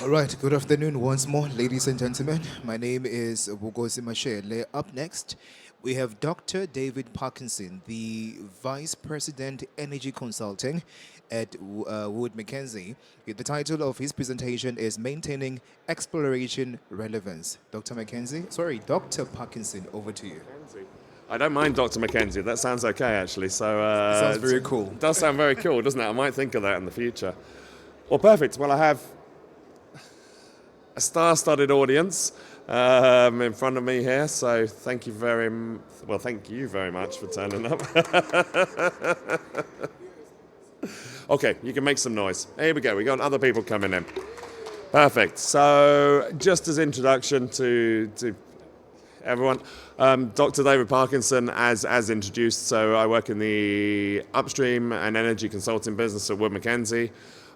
All right, good afternoon once more, ladies and gentlemen. My name is Wugozi Mashele. Up next, we have Dr. David Parkinson, the Vice President Energy Consulting at Wood Mackenzie. The title of his presentation is Maintaining Exploration Relevance. Dr. Parkinson, over to you. I don't mind Dr. Mackenzie. That sounds okay, actually. So It sounds very cool. It does sound very cool, doesn't it? I might think of that in the future. Well, perfect. Well, I have a star-studded audience in front of me here. So thank you very much for turning up. Okay, you can make some noise. Here we go. We got other people coming in. Perfect. So just as introduction to everyone, Dr. David Parkinson, as introduced. So I work in the upstream and energy consulting business at Wood Mackenzie.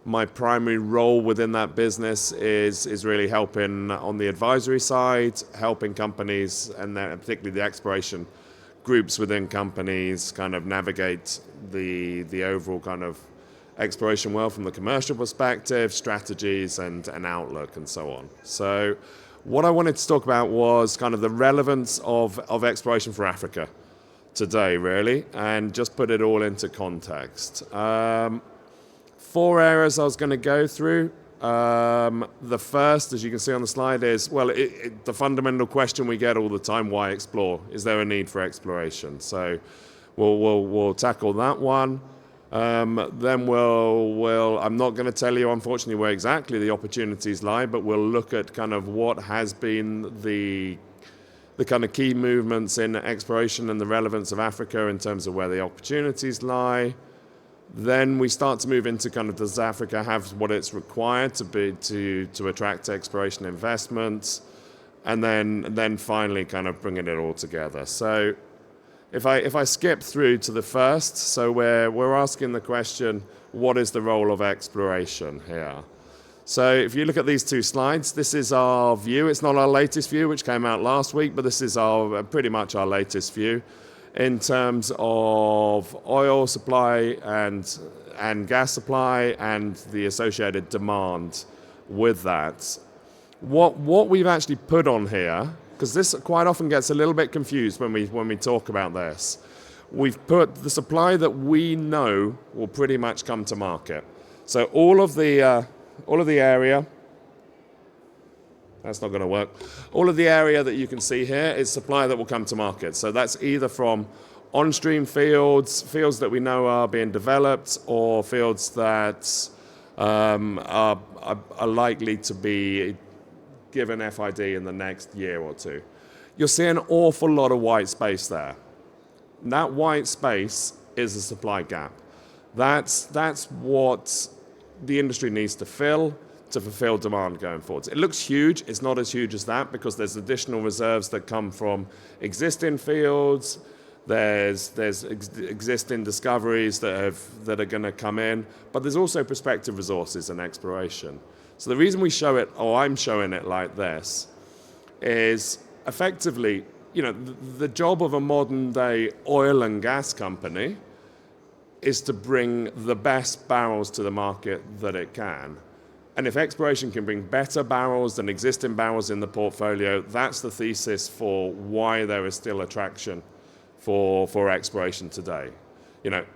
My primary role within that business is really helping on the advisory side, helping companies and then particularly the exploration groups within companies kind of navigate the overall kind of exploration world from the commercial perspective, strategies and outlook and so on. So what I wanted to talk about was kind of the relevance of exploration for Africa today, really, and just put it all into context. 4 areas I was going to go through. The first, as you can see on the slide, is, well, the fundamental question we get all the time, why explore? Is there a need for exploration? So we'll tackle that one. Then I'm not going to tell you, unfortunately, where exactly the opportunities lie, but we'll look at kind of what has been the kind of key movements in exploration and the relevance of Africa in terms of where the opportunities lie. Then we start to move into kind of, does Africa have what it's required to attract exploration investments? And then finally kind of bringing it all together. So if I skip through to the first, so we're asking the question, what is the role of exploration here? So if you look at these 2 slides, this is our view. It's not our latest view, which came out last week, but this is our pretty much our latest view in terms of oil supply and gas supply and the associated demand with that. What we've actually put on here, because this quite often gets a little bit confused when we talk about this, we've put the supply that we know will pretty much come to market. So all of the area. That's not going to work. All of the area that you can see here is supply that will come to market. So that's either from on-stream fields that we know are being developed, or fields that are likely to be given FID in the next year or 2. You'll see an awful lot of white space there. That white space is a supply gap. That's what the industry needs to fill to fulfill demand going forward. It looks huge. It's not as huge as that because there's additional reserves that come from existing fields. There's existing discoveries that are going to come in, but there's also prospective resources and exploration. So the reason we show it, or I'm showing it like this, is effectively, the job of a modern day oil and gas company is to bring the best barrels to the market that it can. And if exploration can bring better barrels than existing barrels in the portfolio, that's the thesis for why there is still attraction for exploration today.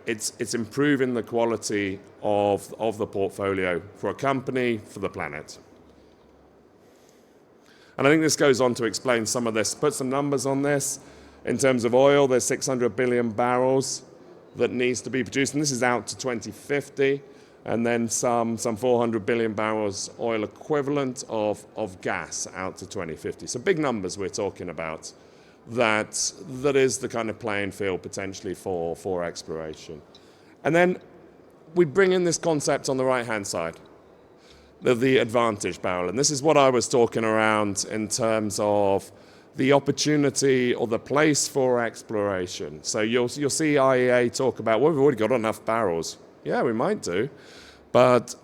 It's improving the quality of the portfolio for a company, for the planet. And I think this goes on to explain some of this. Put some numbers on this. In terms of oil, there's 600 billion barrels that needs to be produced, and this is out to 2050. And then some 400 billion barrels oil equivalent of gas out to 2050. So big numbers we're talking about. That is the kind of playing field potentially for exploration. And then we bring in this concept on the right-hand side, the advantage barrel. And this is what I was talking around in terms of the opportunity or the place for exploration. So you'll see IEA talk about, well, we've already got enough barrels. Yeah, we might do. But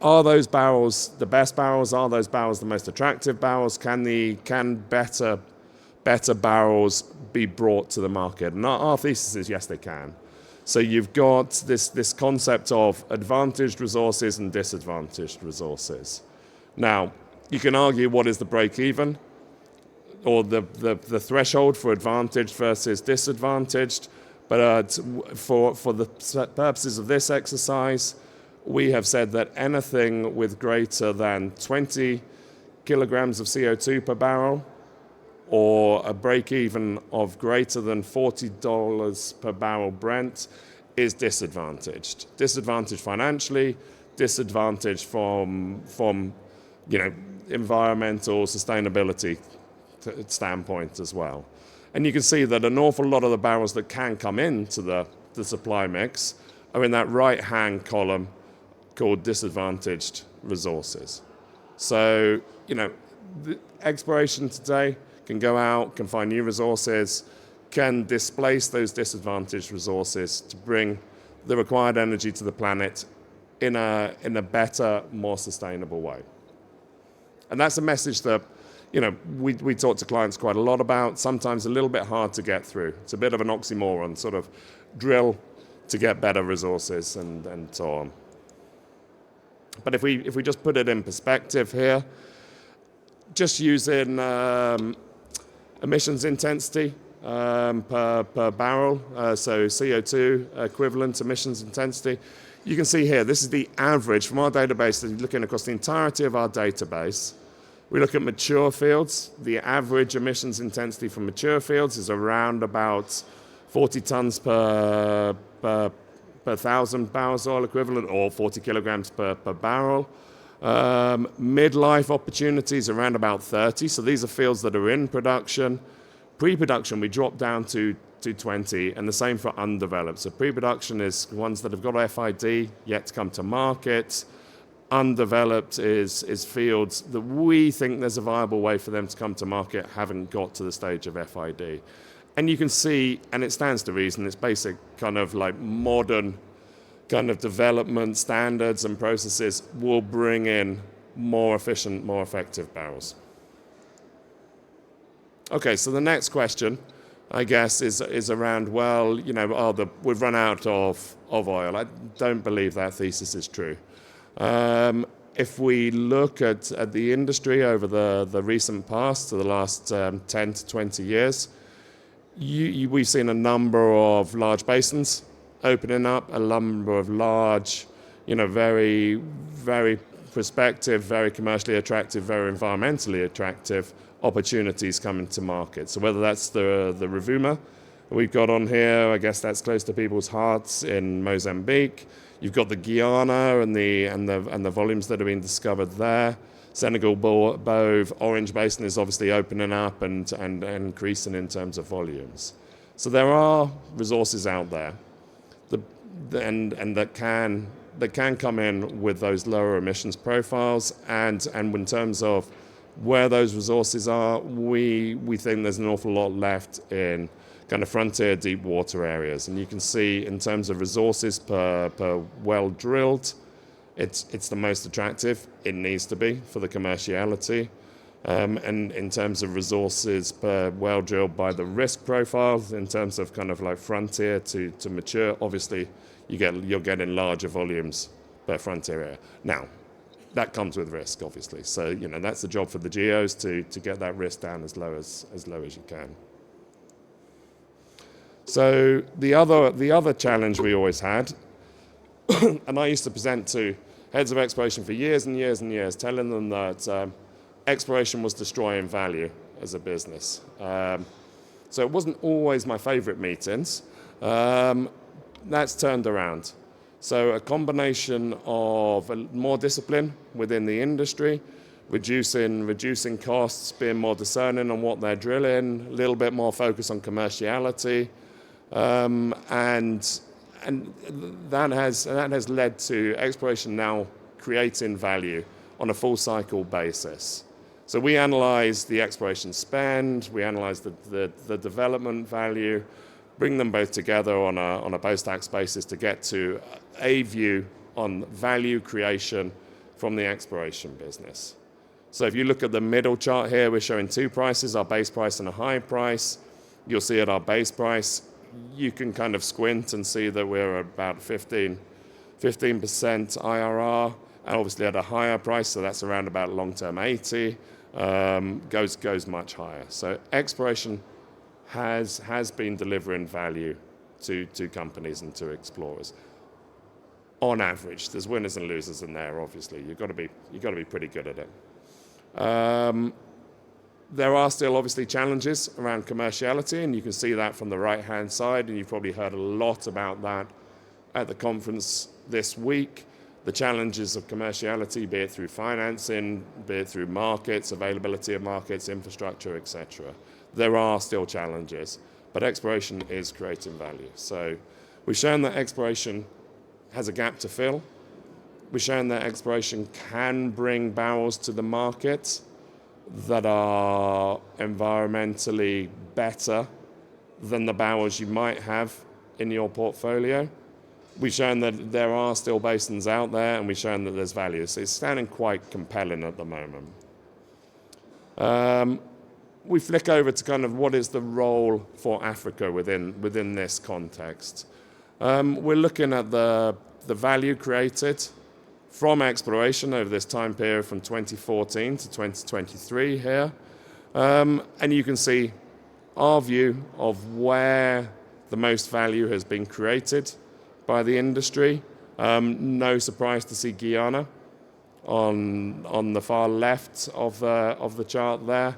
are those barrels the best barrels? Are those barrels the most attractive barrels? Can better barrels be brought to the market? And our thesis is yes, they can. So you've got this concept of advantaged resources and disadvantaged resources. Now, you can argue what is the break even or the threshold for advantaged versus disadvantaged, but for the purposes of this exercise, we have said that anything with greater than 20 kilograms of CO2 per barrel or a break even of greater than $40 per barrel Brent is disadvantaged. Disadvantaged financially, disadvantaged from environmental sustainability standpoint as well. And you can see that an awful lot of the barrels that can come into the supply mix are in that right-hand column called disadvantaged resources. So, the exploration today can go out, can find new resources, can displace those disadvantaged resources to bring the required energy to the planet in a better, more sustainable way. And that's a message that we talk to clients quite a lot about, sometimes a little bit hard to get through. It's a bit of an oxymoron, sort of drill to get better resources and so on. But if we just put it in perspective here, just using emissions intensity per barrel, so CO2 equivalent emissions intensity, you can see here, this is the average from our database, looking across the entirety of our database. We look at mature fields. The average emissions intensity from mature fields is around about 40 tons per 1,000 barrels oil equivalent, or 40 kilograms per barrel. Midlife opportunities around about 30. So these are fields that are in production. Pre-production, we drop down to 20, and the same for undeveloped. So pre-production is ones that have got FID, yet to come to market. Undeveloped is fields that we think there's a viable way for them to come to market, haven't got to the stage of FID. And you can see, and it stands to reason, it's basic kind of like modern kind of development standards and processes will bring in more efficient, more effective barrels. Okay, so the next question, I guess, is around, well, we've run out of oil. I don't believe that thesis is true. If we look at the industry over the recent past, to the last 10 to 20 years, we've seen a number of large basins opening up, a number of large, very, very prospective, very commercially attractive, very environmentally attractive opportunities coming to market. So whether that's the Rovuma we've got on here, I guess that's close to people's hearts in Mozambique. You've got the Guyana and the volumes that are being discovered there. Senegal, Bove, Orange Basin is obviously opening up and increasing in terms of volumes. So there are resources out there, that can come in with those lower emissions profiles. And in terms of where those resources are, we think there's an awful lot left in kind of frontier deep water areas. And you can see in terms of resources per well drilled, it's the most attractive. It needs to be for the commerciality. And in terms of resources per well drilled by the risk profiles, in terms of kind of like frontier to mature, obviously you're getting larger volumes per frontier area. Now, that comes with risk, obviously. So that's the job for the geos to get that risk down as low as you can. So the other challenge we always had, and I used to present to heads of exploration for years and years and years, telling them that exploration was destroying value as a business. So it wasn't always my favorite meetings. That's turned around. So a combination of more discipline within the industry, reducing costs, being more discerning on what they're drilling, a little bit more focus on commerciality, and that has led to exploration now creating value on a full cycle basis. So we analyze the exploration spend, we analyze the development value, bring them both together on a post-tax basis to get to a view on value creation from the exploration business. So if you look at the middle chart here, we're showing two prices, our base price and a high price. You'll see at our base price, you can kind of squint and see that we're about 15% IRR. and obviously at a higher price, so that's around about long-term 80, goes much higher. So exploration has been delivering value to companies and to explorers. On average, there's winners and losers in there. Obviously, you've got to be pretty good at it. There are still obviously challenges around commerciality, and you can see that from the right-hand side, and you've probably heard a lot about that at the conference this week. The challenges of commerciality, be it through financing, be it through markets, availability of markets, infrastructure, etc. There are still challenges, but exploration is creating value. So we've shown that exploration has a gap to fill. We've shown that exploration can bring barrels to the market that are environmentally better than the barrels you might have in your portfolio. We've shown that there are still basins out there, and we've shown that there's value. So it's standing quite compelling at the moment. We flick over to kind of what is the role for Africa within this context. We're looking at the value created from exploration over this time period from 2014 to 2023 here. And you can see our view of where the most value has been created by the industry. No surprise to see Guyana on the far left of the chart there.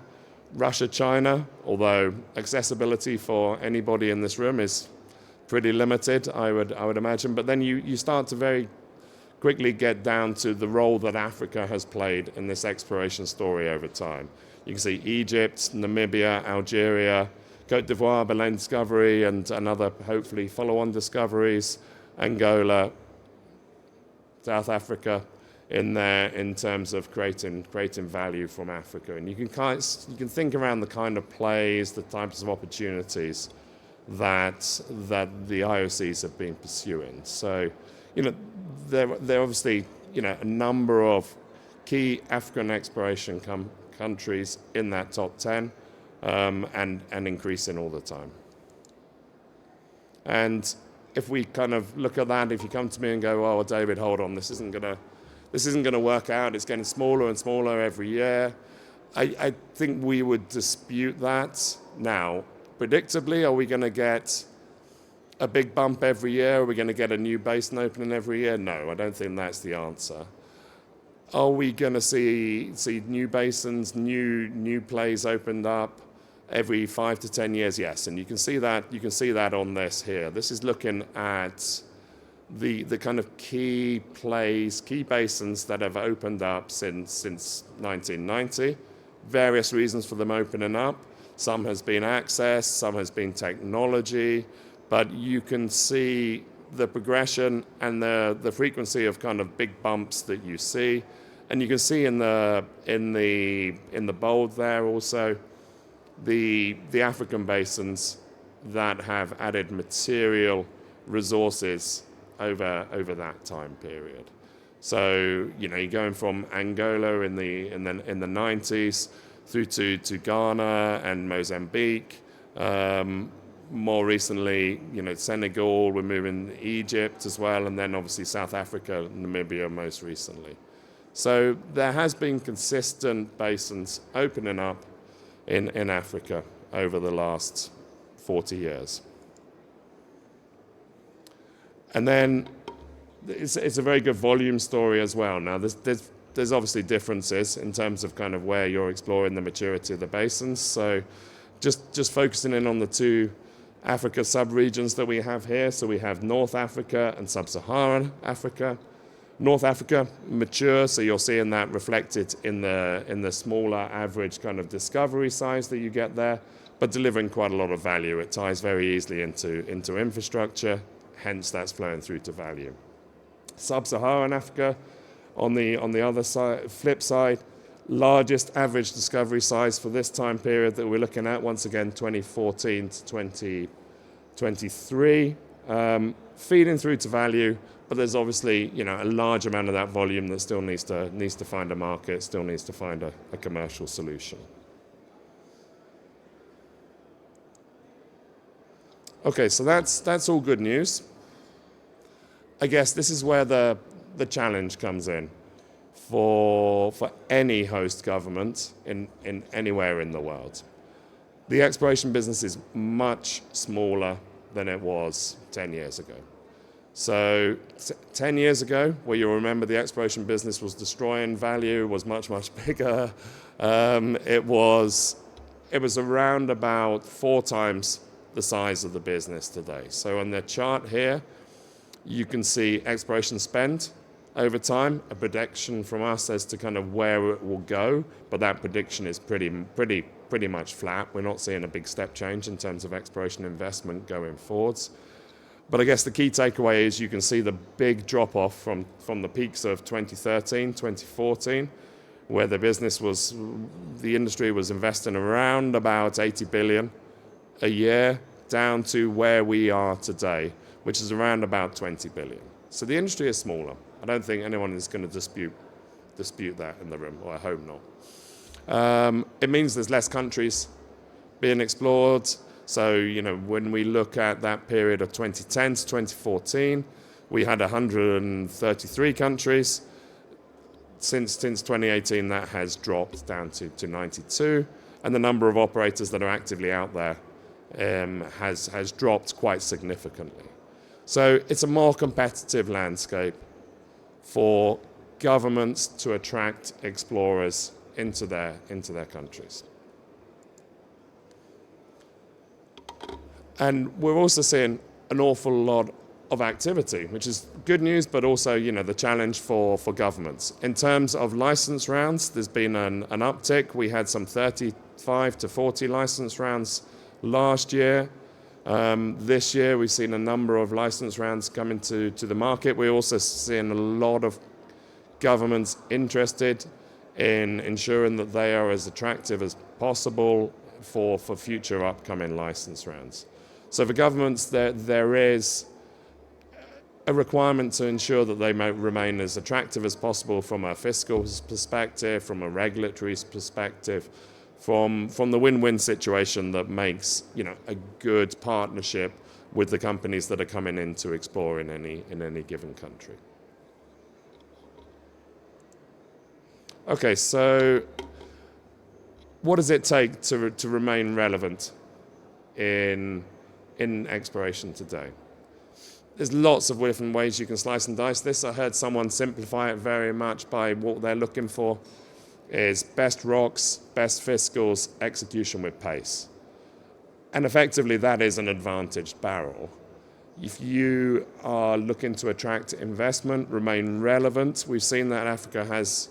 Russia, China, although accessibility for anybody in this room is pretty limited, I would imagine. But then you start to very quickly get down to the role that Africa has played in this exploration story over time. You can see Egypt, Namibia, Algeria, Côte d'Ivoire, Baleine discovery, and other hopefully follow-on discoveries, Angola, South Africa in there in terms of creating value from Africa. And you can think around the kind of plays, the types of opportunities that the IOCs have been pursuing. So, there are obviously, a number of key African exploration countries in that top 10, and increasing all the time. And if we kind of look at that, if you come to me and go, "Oh, well, David, hold on, this isn't gonna work out. It's getting smaller and smaller every year," I think we would dispute that. Now, predictably, are we going to get a big bump every year? Are we going to get a new basin opening every year? No, I don't think that's the answer. Are we going to see new basins, new plays opened up every 5 to 10 years? Yes, and you can see that on this here. This is looking at the kind of key plays, key basins that have opened up since 1990. Various reasons for them opening up. Some has been access, some has been technology, but you can see the progression and the frequency of kind of big bumps that you see. And you can see in the bold there also the African basins that have added material resources over that time period. So you're going from Angola in the 90s through to Ghana and Mozambique. More recently, Senegal, we're moving Egypt as well, and then obviously South Africa, Namibia most recently. So there has been consistent basins opening up in Africa over the last 40 years. And then it's a very good volume story as well. Now, there's obviously differences in terms of kind of where you're exploring the maturity of the basins. So just focusing in on the two Africa sub-regions that we have here. So we have North Africa and Sub-Saharan Africa. North Africa, mature, so you're seeing that reflected in the smaller average kind of discovery size that you get there, but delivering quite a lot of value. It ties very easily into infrastructure, hence that's flowing through to value. Sub-Saharan Africa, on the other side, flip side, largest average discovery size for this time period that we're looking at, once again 2014 to 2023, feeding through to value. But there's obviously, a large amount of that volume that still needs to find a market, still needs to find a commercial solution. Okay, so that's all good news. I guess this is where the challenge comes in. for any host government in anywhere in the world. The exploration business is much smaller than it was 10 years ago. So 10 years ago, where you remember the exploration business was destroying value, was much, much bigger. It was around about 4 times the size of the business today. So on the chart here, you can see exploration spend over time, a prediction from us as to kind of where it will go, but that prediction is pretty much flat. We're not seeing a big step change in terms of exploration investment going forwards. But I guess the key takeaway is you can see the big drop-off from the peaks of 2013, 2014, where the industry was investing around about 80 billion a year, down to where we are today, which is around about 20 billion. So the industry is smaller. I don't think anyone is going to dispute that in the room, or I hope not. It means there's less countries being explored. So, when we look at that period of 2010 to 2014, we had 133 countries. Since 2018, that has dropped down to 92, and the number of operators that are actively out there has dropped quite significantly. So it's a more competitive landscape for governments to attract explorers into their countries. And we're also seeing an awful lot of activity, which is good news, but also, the challenge for governments. In terms of license rounds, there's been an uptick. We had some 35 to 40 license rounds last year. This year, we've seen a number of license rounds come into the market. We're also seeing a lot of governments interested in ensuring that they are as attractive as possible for future upcoming license rounds. So for governments, there is a requirement to ensure that they may remain as attractive as possible from a fiscal perspective, from a regulatory perspective, from the win-win situation that makes a good partnership with the companies that are coming in to explore in any given country. Okay, so what does it take to remain relevant in exploration today? There's lots of different ways you can slice and dice this. I heard someone simplify it very much by what they're looking for is best rocks, best fiscals, execution with pace. And effectively, that is an advantaged barrel. If you are looking to attract investment, remain relevant, we've seen that Africa has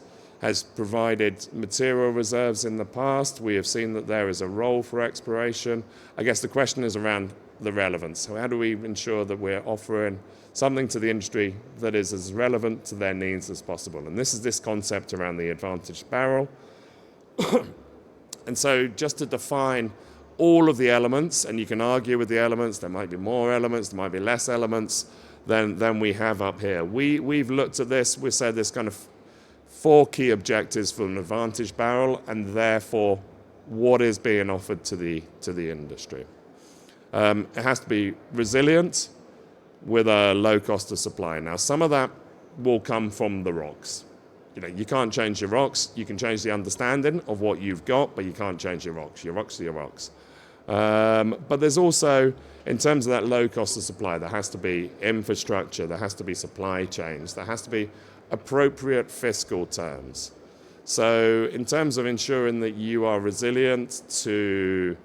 provided material reserves in the past. We have seen that there is a role for exploration. I guess the question is around the relevance. So how do we ensure that we're offering something to the industry that is as relevant to their needs as possible? And this is this concept around the advantaged barrel. And so just to define all of the elements, and you can argue with the elements, there might be more elements, there might be less elements than we have up here. We've looked at this, we said there's kind of 4 key objectives for an advantaged barrel, and therefore what is being offered to the industry. It has to be resilient with a low cost of supply. Now, some of that will come from the rocks. You can't change your rocks. You can change the understanding of what you've got, but you can't change your rocks. Your rocks are your rocks. But there's also, in terms of that low cost of supply, there has to be infrastructure, there has to be supply chains, there has to be appropriate fiscal terms. So in terms of ensuring that you are resilient to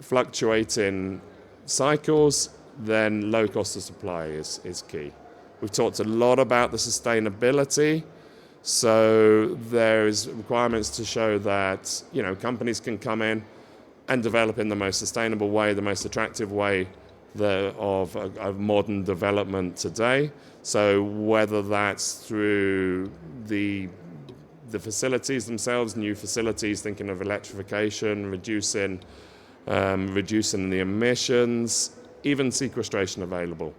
fluctuating cycles, then low cost of supply is key. We've talked a lot about the sustainability. So there is requirements to show that companies can come in and develop in the most sustainable way, the most attractive way of modern development today. So whether that's through the facilities themselves, new facilities, thinking of electrification, reducing the emissions, even sequestration available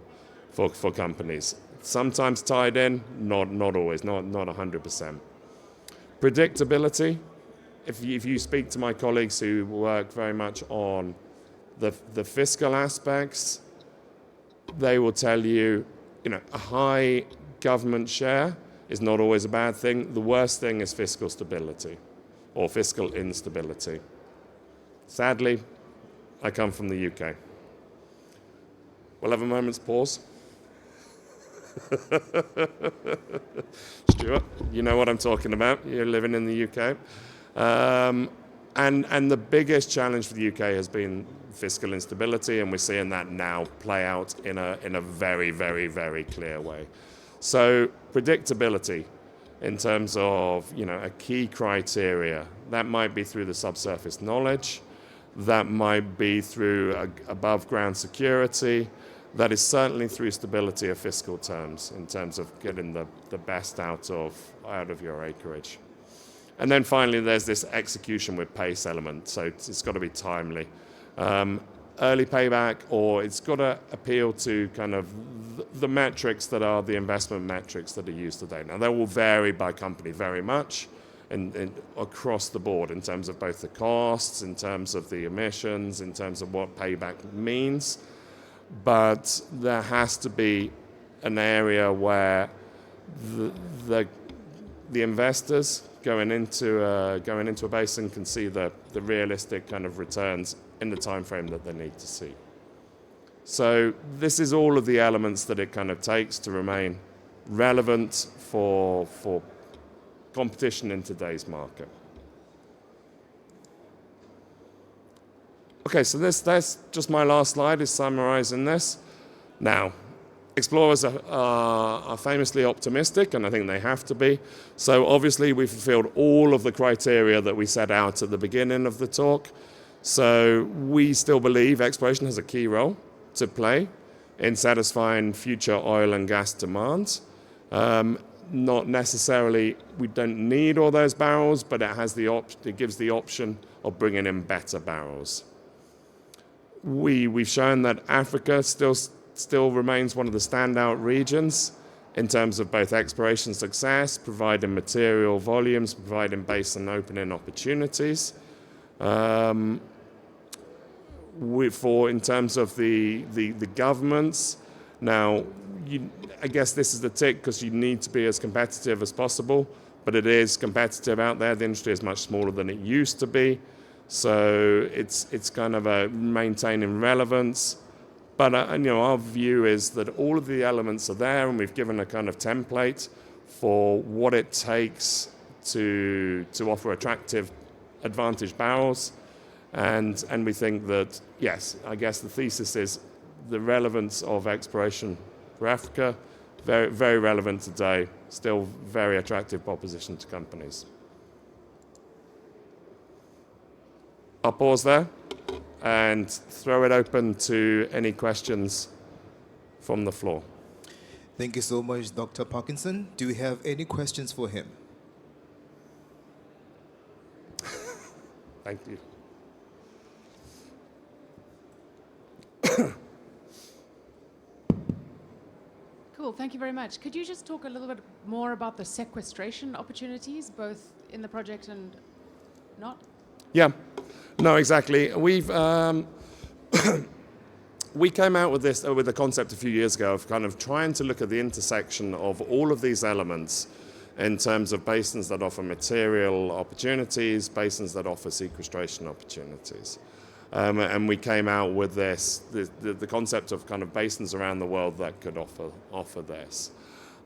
for companies. Sometimes tied in, not always, not 100%. Predictability. If you speak to my colleagues who work very much on the fiscal aspects, they will tell you, a high government share is not always a bad thing. The worst thing is fiscal stability or fiscal instability. Sadly, I come from the UK. We'll have a moment's pause. Stuart, you know what I'm talking about. You're living in the UK. And the biggest challenge for the UK has been fiscal instability, and we're seeing that now play out in a very, very, very clear way. So predictability in terms of, a key criteria, that might be through the subsurface knowledge, that might be through above ground security, that is certainly through stability of fiscal terms in terms of getting the best out of your acreage. And then finally, there's this execution with pace element. So it's got to be timely. Early payback, or it's got to appeal to kind of the metrics that are the investment metrics that are used today. Now, they will vary by company very much and across the board in terms of both the costs, in terms of the emissions, in terms of what payback means. But there has to be an area where the investors going into a basin can see the realistic kind of returns in the time frame that they need to see. So this is all of the elements that it kind of takes to remain relevant for competition in today's market. Okay, so that's just my last slide is summarizing this. Now, explorers are famously optimistic, and I think they have to be. So obviously we've fulfilled all of the criteria that we set out at the beginning of the talk. So we still believe exploration has a key role to play in satisfying future oil and gas demands. Not necessarily, we don't need all those barrels, but it gives the option of bringing in better barrels. We've shown that Africa still remains one of the standout regions in terms of both exploration success, providing material volumes, providing basin opening opportunities. In terms of the governments, now I guess this is the tick because you need to be as competitive as possible, but it is competitive out there. The industry is much smaller than it used to be. So it's kind of a maintaining relevance, but our view is that all of the elements are there, and we've given a kind of template for what it takes to offer attractive advantage barrels, and we think that yes, I guess the thesis is the relevance of exploration for Africa, very, very relevant today, still very attractive proposition to companies. I'll pause there and throw it open to any questions from the floor. Thank you so much, Dr. Parkinson. Do we have any questions for him? Thank you. Cool, thank you very much. Could you just talk a little bit more about the sequestration opportunities, both in the project and not? Yeah, no, exactly. We came out with the concept a few years ago of kind of trying to look at the intersection of all of these elements in terms of basins that offer material opportunities, basins that offer sequestration opportunities. And we came out with the concept of kind of basins around the world that could offer this.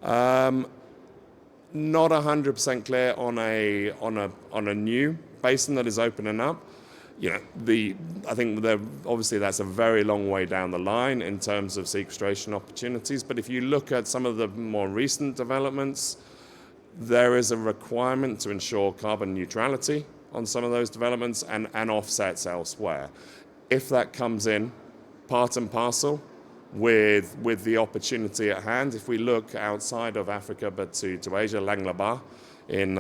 Not 100% clear on a new basin that is opening up. I think obviously that's a very long way down the line in terms of sequestration opportunities. But if you look at some of the more recent developments, there is a requirement to ensure carbon neutrality on some of those developments and offsets elsewhere. If that comes in part and parcel with the opportunity at hand, if we look outside of Africa but to Asia, Langlaba in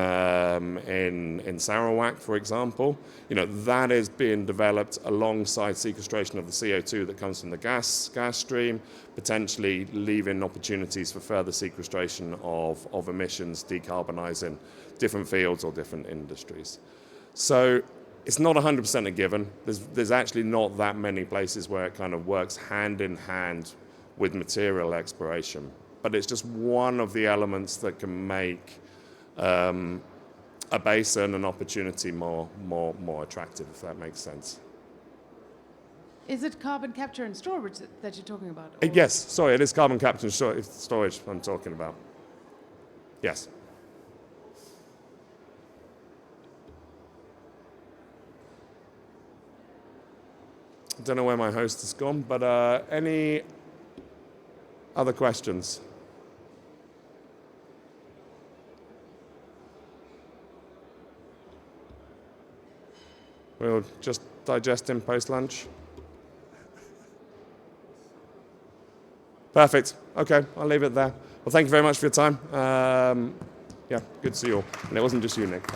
Sarawak, for example, that is being developed alongside sequestration of the CO2 that comes from the gas stream, potentially leaving opportunities for further sequestration of emissions, decarbonising different fields or different industries. So it's not 100% a given. There's actually not that many places where it kind of works hand in hand with material exploration. but it's just one of the elements that can make a basin and opportunity more attractive, if that makes sense. Is it carbon capture and storage that you're talking about? Yes, sorry, it is carbon capture and storage I'm talking about. Yes. I don't know where my host has gone, but any other questions? We'll just digest him post-lunch. Perfect. Okay, I'll leave it there. Well, thank you very much for your time. Yeah, good to see you all. And it wasn't just you, Nick.